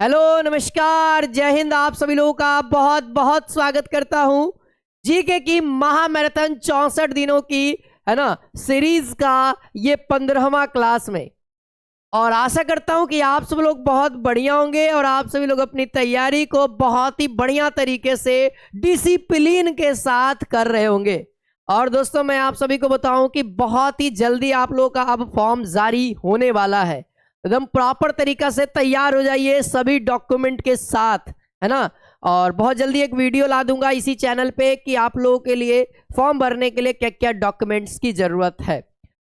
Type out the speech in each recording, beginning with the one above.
Hello नमस्कार जय हिंद। आप सभी लोगों का बहुत बहुत स्वागत करता हूं जीके की महामैराथन 64 दिनों की है ना सीरीज का ये 15वां क्लास में। और आशा करता हूं कि आप सब लोग बहुत बढ़िया होंगे और आप सभी लोग अपनी तैयारी को बहुत ही बढ़िया तरीके से डिसिप्लिन के साथ कर रहे होंगे। और दोस्तों मैं आप सभी को बताऊं कि बहुत ही जल्दी आप लोगों का अब फॉर्म जारी होने वाला है। एकदम प्रॉपर तरीका से तैयार हो जाइए सभी डॉक्यूमेंट के साथ, है ना। और बहुत जल्दी एक वीडियो ला दूंगा इसी चैनल पे कि आप लोगों के लिए फॉर्म भरने के लिए क्या क्या डॉक्यूमेंट्स की जरूरत है।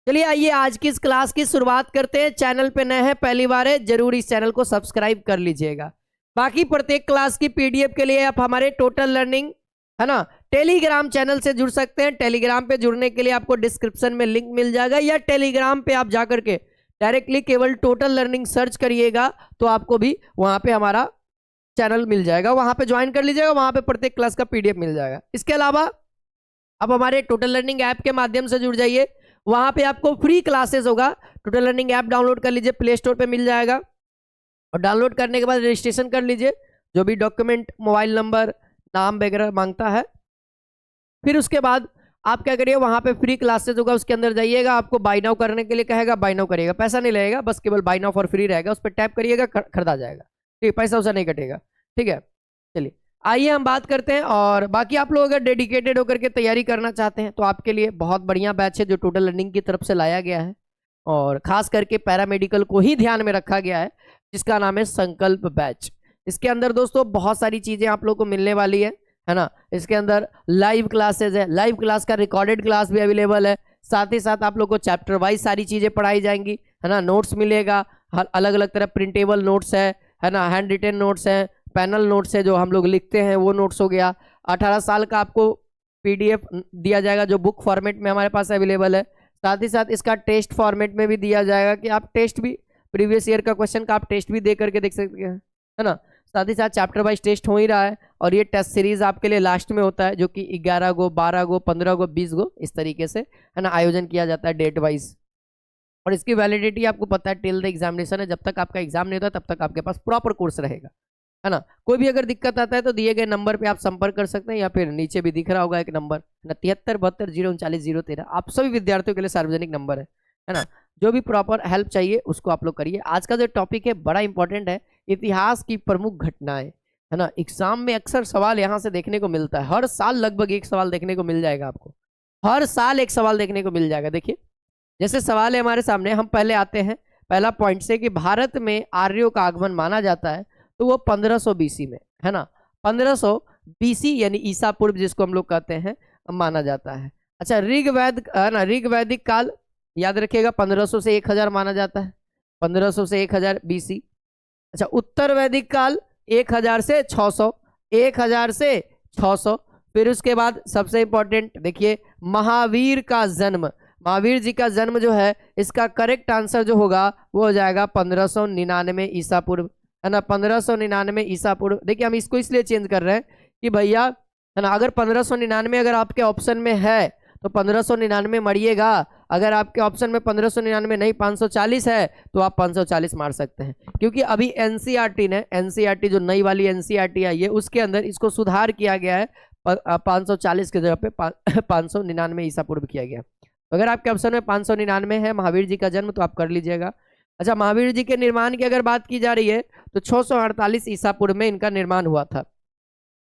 चलिए आइए आज की इस क्लास की शुरुआत करते हैं। चैनल पे नए हैं, पहली बार है, जरूर इस चैनल को सब्सक्राइब कर लीजिएगा। बाकी प्रत्येक क्लास की पीडीएफ के लिए आप हमारे टोटल लर्निंग है ना टेलीग्राम चैनल से जुड़ सकते हैं। टेलीग्राम पे जुड़ने के लिए आपको डिस्क्रिप्शन में लिंक मिल जाएगा, या टेलीग्राम पे आप जाकर के डायरेक्टली केवल टोटल लर्निंग सर्च करिएगा तो आपको भी वहां पे हमारा चैनल मिल जाएगा, वहां पे ज्वाइन कर लीजिएगा। वहां पे प्रत्येक क्लास का पीडीएफ मिल जाएगा। इसके अलावा आप हमारे टोटल लर्निंग ऐप के माध्यम से जुड़ जाइए, वहां पे आपको फ्री क्लासेस होगा। टोटल लर्निंग ऐप डाउनलोड कर लीजिए, प्ले स्टोर पे मिल जाएगा। और डाउनलोड करने के बाद रजिस्ट्रेशन कर लीजिए, जो भी डॉक्यूमेंट मोबाइल नंबर नाम वगैरह मांगता है। फिर उसके बाद आप क्या करिए, वहां पे फ्री क्लासेस होगा, उसके अंदर जाइएगा। आपको बाय नाउ करने के लिए कहेगा, बाय नाउ करिएगा, पैसा नहीं लगेगा, बस केवल बाय नाउ फॉर फ्री रहेगा। उस पर टैप करिएगा, खरीदा जाएगा। ठीक, पैसा उसा नहीं कटेगा। ठीक है, चलिए आइए हम बात करते हैं। और बाकी आप लोग अगर डेडिकेटेड होकर के तैयारी करना चाहते हैं तो आपके लिए बहुत बढ़िया बैच है जो टोटल लर्निंग की तरफ से लाया गया है, और खास करके पैरामेडिकल को ही ध्यान में रखा गया है, जिसका नाम है संकल्प बैच। इसके अंदर दोस्तों बहुत सारी चीजें आप लोग को मिलने वाली है ना। इसके अंदर लाइव क्लासेस है, लाइव क्लास का रिकॉर्डेड क्लास भी अवेलेबल है। साथ ही साथ आप लोग को चैप्टर वाइज सारी चीजें पढ़ाई जाएंगी, है ना। नोट्स मिलेगा, अलग अलग तरह प्रिंटेबल नोट्स है ना, हैंड रिटेन नोट्स है, पैनल नोट्स है जो हम लोग लिखते हैं वो नोट्स हो गया। 18 साल का आपको पीडीएफ दिया जाएगा जो बुक फॉर्मेट में हमारे पास अवेलेबल है। साथ ही साथ इसका टेस्ट फॉर्मेट में भी दिया जाएगा कि आप टेस्ट भी, प्रीवियस ईयर का क्वेश्चन का आप टेस्ट भी दे करके देख सकते हैं, है ना। साथ ही साथ चैप्टर वाइज टेस्ट हो ही रहा है, और ये टेस्ट सीरीज आपके लिए लास्ट में होता है, जो कि 11 गो, 12 गो, 15 गो, 20 गो इस तरीके से है ना आयोजन किया जाता है डेट वाइज। और इसकी वैलिडिटी आपको पता है टिल द एग्जामिनेशन है, जब तक आपका एग्जाम नहीं होता तब तक आपके पास प्रॉपर कोर्स रहेगा, है ना। कोई भी अगर दिक्कत आता है तो दिए गए नंबर पे आप संपर्क कर सकते हैं, या फिर नीचे भी दिख रहा होगा एक नंबर 7372 039 013। आप सभी विद्यार्थियों के लिए सार्वजनिक नंबर है ना। जो भी प्रॉपर हेल्प चाहिए उसको आप लोग करिए। आज का जो टॉपिक है बड़ा इंपॉर्टेंट है, इतिहास की प्रमुख घटनाएं, है ना। एग्जाम में अक्सर सवाल यहाँ से देखने को मिलता है, हर साल लगभग एक सवाल देखने को मिल जाएगा आपको, हर साल एक सवाल देखने को मिल जाएगा। देखिए जैसे सवाल है हमारे सामने, हम पहले आते हैं पहला पॉइंट से कि भारत में आर्यों का आगमन माना जाता है तो वो 1500 बीसी में, है ना। 1500 बीसी यानी ईसा पूर्व जिसको हम लोग कहते हैं माना जाता है। अच्छा, ऋग्वेद है ना, ऋग्वैदिक काल याद रखिएगा 1500 से 1000 माना जाता है, 1500 से 1000 बीसी। अच्छा, उत्तर वैदिक काल 1000 से 600, 1000 से 600। फिर उसके बाद सबसे इंपॉर्टेंट देखिए, महावीर का जन्म, महावीर जी का जन्म जो है इसका करेक्ट आंसर जो होगा वो हो जाएगा 1599 ईसा पूर्व, है ना। 1599 ईसा पूर्व। देखिए हम इसको इसलिए चेंज कर रहे हैं कि भैया है ना, अगर 1599 अगर आपके ऑप्शन में है तो 1599 मरिएगा, अगर आपके ऑप्शन में 1599 नहीं 540 है तो आप 540 मार सकते हैं। क्योंकि अभी एनसीईआरटी ने, एनसीईआरटी जो नई वाली एनसीईआरटी आई है उसके अंदर इसको सुधार किया गया है, 540 की जगह पे 599 ईसा पूर्व किया गया। अगर आपके ऑप्शन में 599 है महावीर जी का जन्म तो आप कर लीजिएगा। अच्छा, महावीर जी के निर्माण की अगर बात की जा रही है तो 648 ईसा पूर्व में इनका निर्माण हुआ था।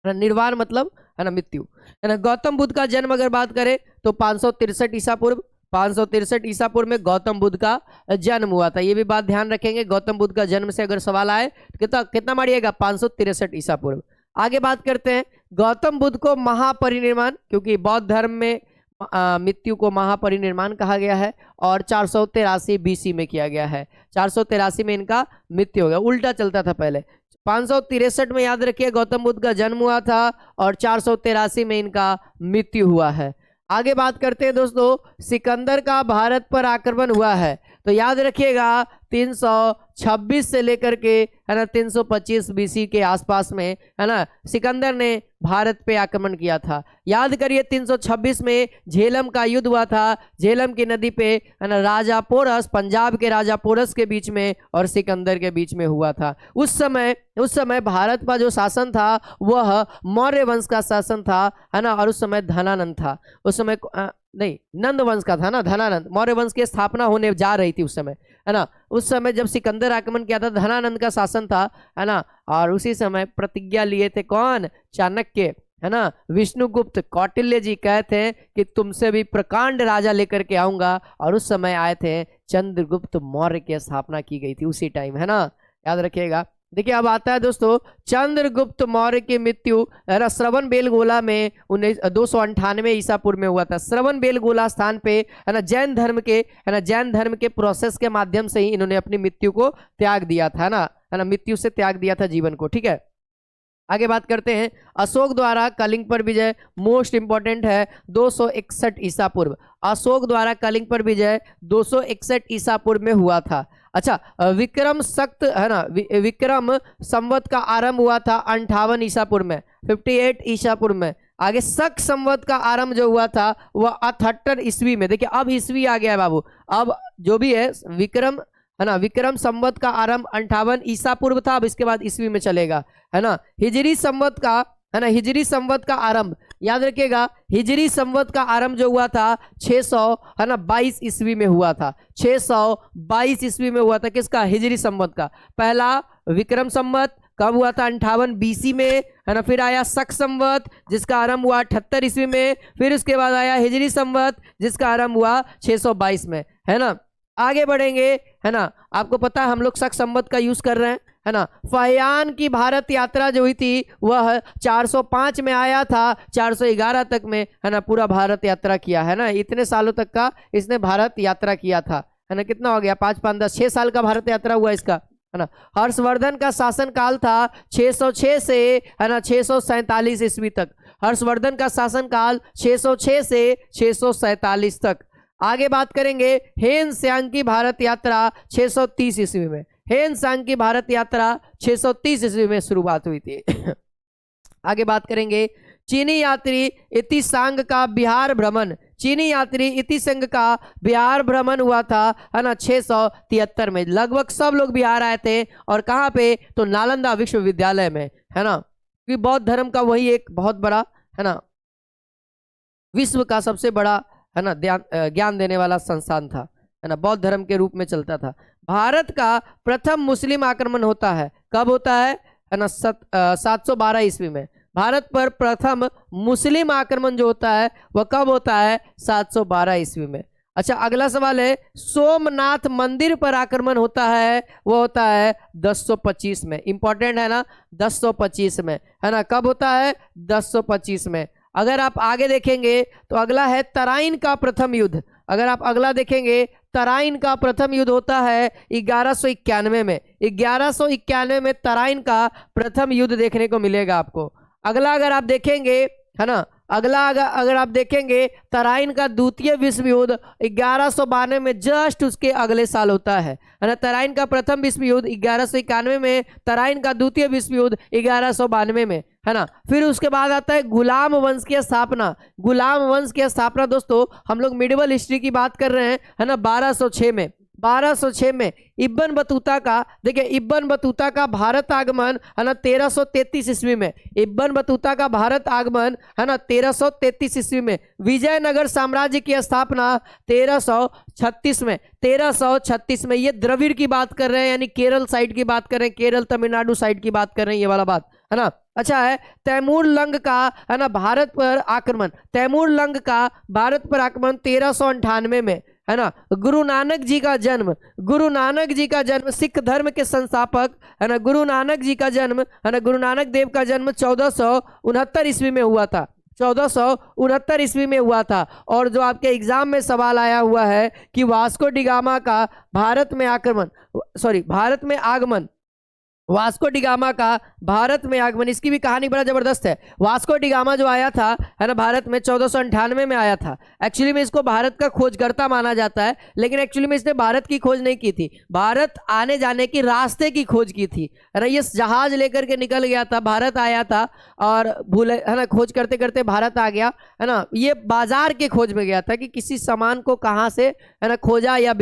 निर्वाण मतलब है ना मृत्यु, है ना। गौतम बुद्ध का जन्म अगर बात करें तो 563 ईसा पूर्व, 563 ईसा पूर्व में गौतम बुद्ध का जन्म हुआ था। ये भी बात ध्यान रखेंगे, गौतम बुद्ध का जन्म से अगर सवाल आए तो कितना कितना मारिएगा, 563 ईसा पूर्व। आगे बात करते हैं गौतम बुद्ध को महापरिनिर्वाण, क्योंकि बौद्ध धर्म में मृत्यु को महापरिनिर्वाण कहा गया है, और 483 बीसी में किया गया है। 483 में इनका मृत्यु हो गया, उल्टा चलता था पहले। 563 में याद रखिए गौतम बुद्ध का जन्म हुआ था, और 483 में इनका मृत्यु हुआ है। आगे बात करते हैं दोस्तों, सिकंदर का भारत पर आक्रमण हुआ है तो याद रखिएगा 326 से लेकर के है ना 325 बीसी के आसपास में है ना सिकंदर ने भारत पे आक्रमण किया था। याद करिए 326 में झेलम का युद्ध हुआ था। झेलम की नदी पे है ना राजा पोरस, पंजाब के राजा पोरस के बीच में और सिकंदर के बीच में हुआ था। उस समय भारत का जो शासन था वह मौर्य वंश का शासन था है ना, और उस समय धनानंद था। उस समय नहीं, नंद वंश का था ना, धनानंद। मौर्य वंश की स्थापना होने जा रही थी उस समय है ना। उस समय जब सिकंदर आक्रमण किया था धनानंद का शासन था है ना, और उसी समय प्रतिज्ञा लिए थे कौन? चाणक्य है ना, विष्णुगुप्त, कौटिल्य जी कहे थे कि तुमसे भी प्रकांड राजा लेकर के आऊंगा, और उस समय आए थे चंद्रगुप्त मौर्य की स्थापना की गई थी उसी टाइम है ना, याद रखिएगा। देखिए अब आता है दोस्तों चंद्रगुप्त मौर्य की मृत्यु श्रवण बेलगोला में 298 ईसा पूर्व में हुआ था। श्रवण बेलगोला स्थान पे है ना जैन धर्म के प्रोसेस के माध्यम से ही इन्होंने अपनी मृत्यु को त्याग दिया था है ना, मृत्यु से त्याग दिया था जीवन को। ठीक है, आगे बात करते हैं। अशोक द्वारा कलिंग पर विजय मोस्ट इंपॉर्टेंट है 261 ईसा पूर्व। अशोक द्वारा कलिंग पर विजय 261 ईसा पूर्व में हुआ था। अच्छा, विक्रम सक्त है ना, विक्रम संवत का आरंभ हुआ था 58 ईसा पूर्व में, 58 ईसा पूर्व में। आगे शक संवत का आरंभ जो हुआ था वह 78 ईस्वी में। देखिए अब ईस्वी आ गया है बाबू, अब जो भी है विक्रम है ना, विक्रम संवत का आरंभ 58 ईसा पूर्व था, अब इसके बाद ईस्वी में चलेगा है ना। हिजरी संवत का है ना, हिजरी संवत का आरंभ याद रखिएगा, हिजरी संवत का आरंभ जो हुआ था 600 है ना 22 ईस्वी में हुआ था। 622 ईस्वी में हुआ था किसका? हिजरी संवत का। पहला विक्रम संवत कब हुआ था? 58 बीसी में है ना। फिर आया शक संवत जिसका आरंभ हुआ 78 ईस्वी में। फिर उसके बाद आया हिजरी संवत जिसका आरंभ हुआ 622 में है ना। आगे बढ़ेंगे है ना, आपको पता है हम लोग शक संवत का यूज कर रहे हैं है ना। फाहियान की भारत यात्रा जो हुई थी वह 405 में आया था, 411 तक में है ना पूरा भारत यात्रा किया है ना। इतने सालों तक का इसने भारत यात्रा किया था है ना। कितना हो गया? 5 5 10 6 साल का भारत यात्रा हुआ इसका है ना। हर्षवर्धन का शासन काल था 606 से है ना 647 ईस्वी तक। हर्षवर्धन का शासन काल 606 से 647 तक। आगे बात करेंगे हेन सांग की भारत यात्रा 630 ईस्वी में। हेन सांग की भारत यात्रा 630 ईस्वी में शुरुआत हुई थी। आगे बात करेंगे चीनी यात्री इति सांग का बिहार भ्रमण। चीनी यात्री इति संघ का बिहार भ्रमण हुआ था है ना 673 में। लगभग सब लोग बिहार आए थे, और कहाँ पे? तो नालंदा विश्वविद्यालय में है ना, क्योंकि बौद्ध धर्म का वही एक बहुत बड़ा है ना, विश्व का सबसे बड़ा है ना ज्ञान देने वाला संस्थान था है ना, बौद्ध धर्म के रूप में चलता था। भारत का प्रथम मुस्लिम आक्रमण होता है, कब होता है ना? 712 ईस्वी में। भारत पर प्रथम मुस्लिम आक्रमण जो होता है वह कब होता है? 712 ईस्वी में। अच्छा, अगला सवाल है सोमनाथ मंदिर पर आक्रमण होता है, वो होता है 1025 में। इंपॉर्टेंट है ना, 1025 में है ना। कब होता है? 1025 में। अगर आप आगे देखेंगे तो अगला है तराइन का प्रथम युद्ध। अगर आप अगला देखेंगे तराइन का प्रथम युद्ध होता है 1191 में। 1191 में तराइन का प्रथम युद्ध देखने को मिलेगा आपको। अगला अगर आप देखेंगे है ना, अगला अगर आप देखेंगे तराइन का द्वितीय विश्व युद्ध 1192 में, जस्ट उसके अगले साल होता है ना। तराइन का प्रथम विश्व युद्ध 1191 में, तराइन का द्वितीय विश्व युद्ध 1192 में है ना। फिर उसके बाद आता है गुलाम वंश की स्थापना। गुलाम वंश की स्थापना दोस्तों हम लोग मिडिवल हिस्ट्री की बात कर रहे हैं है ना 1206 में। 1206 में इब्बन बतूता का, देखिए इब्बन बतूता का भारत आगमन है ना 1333 ईस्वी में। इब्बन बतूता का भारत आगमन है ना 1333 ईस्वी में। विजयनगर साम्राज्य की स्थापना 1336 में। 1336 में। ये द्रविड़ की बात कर रहे हैं, यानी केरल साइड की बात कर रहे हैं, केरल तमिलनाडु साइड की बात कर रहे हैं, ये वाला बात है ना। अच्छा है तैमूर लंग का है ना भारत पर आक्रमण। तैमूर लंग का भारत पर आक्रमण 1398 में है ना। गुरु नानक जी का जन्म, गुरु नानक जी का जन्म, सिख धर्म के संस्थापक है ना गुरु नानक जी का जन्म है ना, गुरु नानक देव का जन्म 1469 ईस्वी में हुआ था। 1469 ईस्वी में हुआ था। और जो आपके एग्जाम में सवाल आया हुआ है कि वास्को डी गामा का भारत में आगमन वास्को डिगामा का भारत में आगमन, इसकी भी कहानी बड़ा जबरदस्त है। वास्को डिगामा जो आया था है ना भारत में 1498 में आया था। एक्चुअली में इसको भारत का खोजकर्ता माना जाता है, लेकिन एक्चुअली में इसने भारत की खोज नहीं की थी, भारत आने जाने की रास्ते की खोज की थी, है ना। ये जहाज लेकर के निकल गया था, भारत आया था और भूले है ना, खोज करते करते भारत आ गया, है ना। ये बाजार के खोज में गया था कि किसी सामान को कहाँ से है ना खोजा, या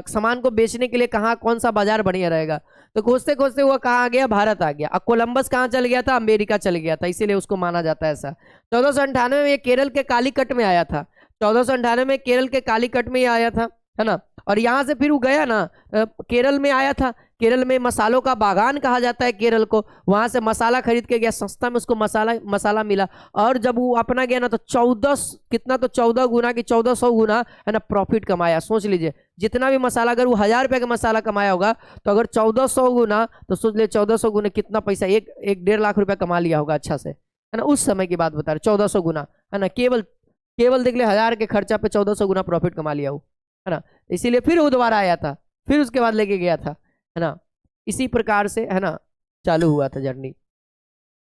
सामान को बेचने के लिए कहाँ कौन सा बाजार बढ़िया रहेगा। तो खोजते खोजते वो कहाँ आ गया, भारत आ गया। अब कोलंबस कहाँ चल गया था, अमेरिका चल गया था, इसीलिए उसको माना जाता है ऐसा। 1498 में ये केरल के कालीकट में आया था, 1498 में केरल के कालीकट में ही आया था, है ना। और यहाँ से फिर वो गया ना, केरल में आया था, केरल में मसालों का बागान कहा जाता है केरल को, वहां से मसाला खरीद के गया, सस्ता में उसको मसाला मिला, और जब वो अपना गया ना तो 14 गुना की 1400 गुना है ना प्रॉफिट कमाया। सोच लीजिए, जितना भी मसाला, अगर वो 1000 रुपये का मसाला कमाया होगा तो अगर 1400 गुना, तो सोच ले 1400 गुना कितना पैसा, एक 1.5 लाख रुपया कमा लिया होगा अच्छा से, है ना। उस समय की बात बता रहे, 1400 गुना, है ना। केवल देख ले 1000 के खर्चा पे 1400 गुना प्रॉफिट कमा लिया वो, है ना। इसीलिए फिर वो दोबारा आया था, फिर उसके बाद लेके गया था, है ना। इसी प्रकार से है ना चालू हुआ था जर्नी।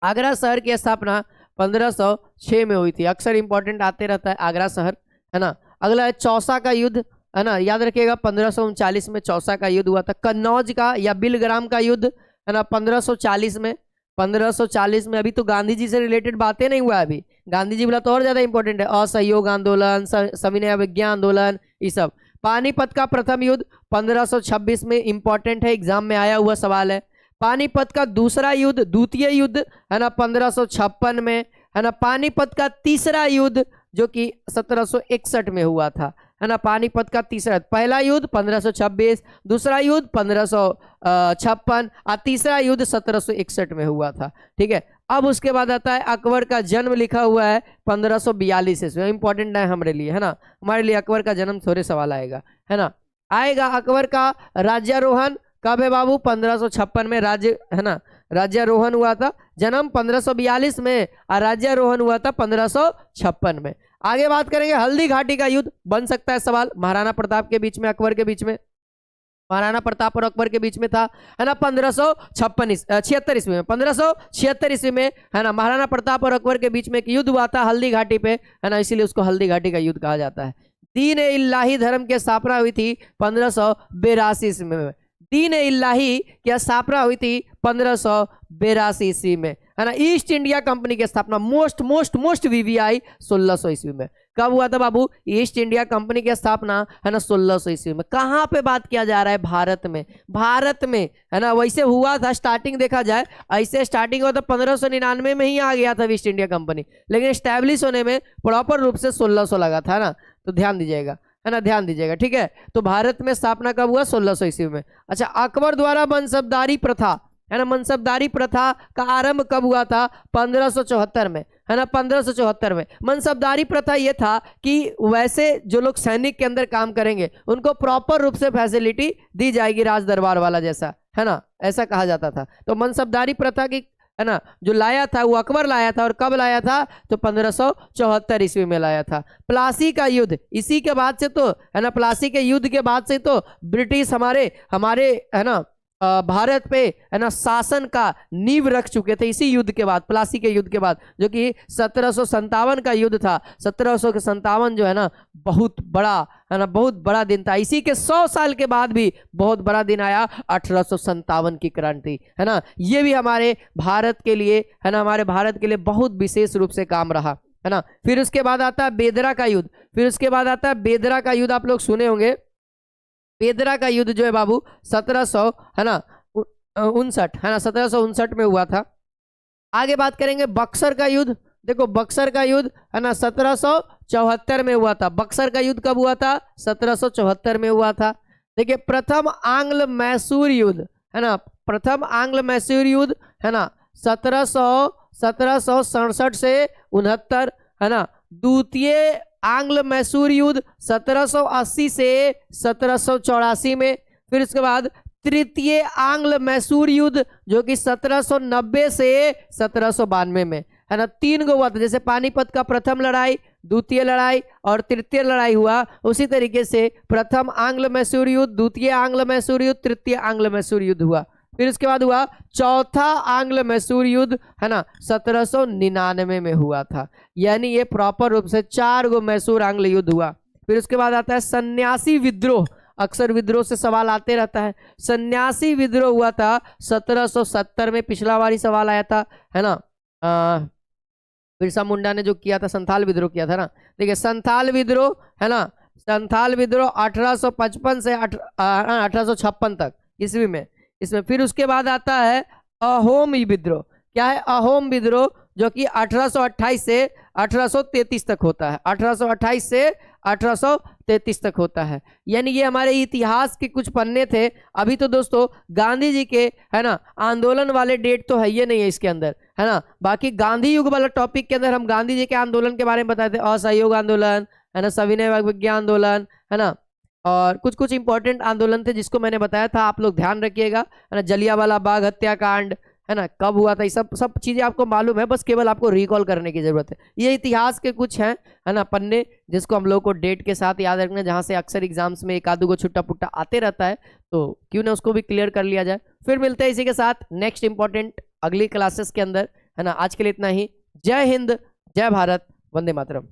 आगरा शहर की स्थापना 1506 में हुई थी। अक्सर इंपॉर्टेंट आते रहता है आगरा शहर, है ना। अगला है चौसा का युद्ध, है ना, याद रखिएगा 1539 में चौसा का युद्ध हुआ था। कन्नौज का या बिलग्राम का युद्ध, है ना, 1540 में। 1540 में अभी तो गांधी जी से रिलेटेड बातें नहीं हुआ, अभी गांधी जी बोला तो और ज्यादा इंपॉर्टेंट है, असहयोग आंदोलन, सविनय अवज्ञा आंदोलन, ये सब। पानीपत का प्रथम युद्ध 1526 में, इंपॉर्टेंट है, एग्जाम में आया हुआ सवाल है। पानीपत का दूसरा युद्ध, द्वितीय युद्ध, है ना, 1556 में, है ना। पानीपत का तीसरा युद्ध जो कि 1761 में हुआ था, है ना। पानीपत का तीसरा, पहला युद्ध 1526, दूसरा युद्ध 1556 और तीसरा युद्ध 1761 में हुआ था, ठीक है। अब उसके बाद आता है अकबर का जन्म, लिखा हुआ है 1542 ईस्वी, इंपॉर्टेंट है हमारे लिए, है ना। हमारे लिए अकबर का जन्म थोड़े सवाल आएगा, है ना। आएगा अकबर का राज्यारोहण कब है बाबू, 1556 में राज्य, है ना, राज्यारोहण हुआ था। जन्म 1542 में और राज्यारोहण हुआ था 1556 में। आगे बात करेंगे हल्दी घाटी का युद्ध, बन सकता है सवाल, महाराणा प्रताप के बीच में, अकबर के बीच में, महाराणा प्रताप और अकबर के बीच में था, है ना, 1576 ईस्वी में, 1576 ईस्वी में, है ना, महाराणा प्रताप और अकबर के बीच में एक युद्ध हुआ था हल्दी घाटी पे, है ना, इसीलिए उसको हल्दी घाटी का युद्ध कहा जाता है। दीन इलाही धर्म की स्थापना हुई थी 1582 ईस्वी में। दीन इलाही की स्थापना हुई थी 1582 ईस्वी में, है ना। ईस्ट इंडिया कंपनी की स्थापना मोस्ट वीवीआई 1600 ईस्वी में। कब हुआ था बाबू, ईस्ट इंडिया कंपनी की स्थापना, है ना, 1600 ईस्वी में। कहाँ पे बात किया जा रहा है, भारत में, भारत में, है ना। वैसे हुआ था स्टार्टिंग, देखा जाए ऐसे स्टार्टिंग हुआ था 1599 में ही आ गया था ईस्ट इंडिया कंपनी, लेकिन स्टैब्लिश होने में प्रॉपर रूप से 1600 लगा था ना, तो ध्यान दीजिएगा, है ना, ध्यान दीजिएगा, ठीक है। तो भारत में स्थापना कब हुआ, 1600 ईस्वी में। अच्छा, अकबर द्वारा मनसबदारी प्रथा, है ना, मनसबदारी प्रथा का आरंभ कब हुआ था, 1574 में, है ना, 1574 में। मनसबदारी प्रथा ये था कि वैसे जो लोग सैनिक के अंदर काम करेंगे उनको प्रॉपर रूप से फैसिलिटी दी जाएगी, राज दरबार वाला जैसा, है ना, ऐसा कहा जाता था। तो मनसबदारी प्रथा की, है ना, जो लाया था वो अकबर लाया था, और कब लाया था, तो 1574 ईस्वी में लाया था। प्लासी का युद्ध, इसी के बाद से तो, है ना, प्लासी के युद्ध के बाद से तो ब्रिटिश हमारे है ना भारत पे, है ना, शासन का नींव रख चुके थे इसी युद्ध के बाद, प्लासी के युद्ध के बाद, जो कि 1757 का युद्ध था। 1757 जो है ना बहुत बड़ा, है ना, बहुत बड़ा दिन था। इसी के 100 साल के बाद भी बहुत बड़ा दिन आया, 1857 की क्रांति, है ना। ये भी हमारे भारत के लिए, है ना, हमारे भारत के लिए बहुत विशेष रूप से काम रहा, है ना। फिर उसके बाद आता है बेदरा का युद्ध, फिर उसके बाद आता है बेदरा का युद्ध, आप लोग सुने होंगे। बेदरा का युद्ध जो है बाबू 1700, है ना, 59, है ना, 1759 में हुआ था। आगे बात करेंगे बक्सर का युद्ध। देखो बक्सर का युद्ध, है ना, 1774 में हुआ था। बक्सर का युद्ध कब हुआ था, 1774 में हुआ था। देखिए प्रथम आंग्ल मैसूर युद्ध, है ना, प्रथम आंग्ल मैसूर युद्ध, है ना, 1767 से 69, है ना। द्वितीय आंग्ल मैसूर युद्ध 1780 से 1784 में। फिर उसके बाद तृतीय आंग्ल मैसूर युद्ध जो कि 1790 से 1792 में, है ना। 3 गो हुआ था, जैसे पानीपत का प्रथम लड़ाई, द्वितीय लड़ाई और तृतीय लड़ाई हुआ, उसी तरीके से प्रथम आंग्ल मैसूर युद्ध, द्वितीय आंग्ल मैसूर युद्ध, तृतीय आंग्ल मैसूर युद्ध हुआ। फिर उसके बाद हुआ चौथा आंग्ल मैसूर युद्ध, है ना, 1799 में हुआ था। यानी ये प्रॉपर रूप से 4 गो मैसूर आंग्ल युद्ध हुआ। फिर उसके बाद आता है सन्यासी विद्रोह। अक्सर विद्रोह से सवाल आते रहता है। सन्यासी विद्रोह हुआ था 1770 में, पिछला बार ही सवाल आया था, है ना। बिरसा मुंडा ने जो किया था, संथाल विद्रोह किया था ना। देखिए संथाल विद्रोह, है ना, संथाल विद्रोह 1855 से 1856 तक ईस्वी में, इसमें। फिर उसके बाद आता है अहोम विद्रोह। क्या है? अहोम विद्रोह, जो कि 1828 से 1833 तक होता है। 1828 से 1833 तक होता है। यानी ये हमारे इतिहास के कुछ पन्ने थे। अभी तो दोस्तों गांधी जी के, है ना, आंदोलन वाले डेट तो है ये नहीं है इसके अंदर, है ना। बाकी गांधी युग वाला टॉपिक के अंदर हम गांधी जी के आंदोलन के बारे में बताए थे, असहयोग आंदोलन, है ना, सविनय अवज्ञा आंदोलन, है ना, और कुछ कुछ इंपॉर्टेंट आंदोलन थे जिसको मैंने बताया था, आप लोग ध्यान रखिएगा, है ना। जलियांवाला बाग हत्याकांड, है ना, कब हुआ था, ये सब चीजें आपको मालूम है, बस केवल आपको रिकॉल करने की जरूरत है। ये इतिहास के कुछ हैं, है ना, पन्ने, जिसको हम लोग को डेट के साथ याद रखना, जहां से अक्सर एग्जाम्स में एक आधू को छुट्टा पुट्टा आते रहता है, तो क्यों ना उसको भी क्लियर कर लिया जाए। फिर मिलते हैं इसी के साथ नेक्स्ट इंपॉर्टेंट अगली क्लासेस के अंदर, है ना। आज के लिए इतना ही। जय हिंद, जय भारत, वंदे मातरम।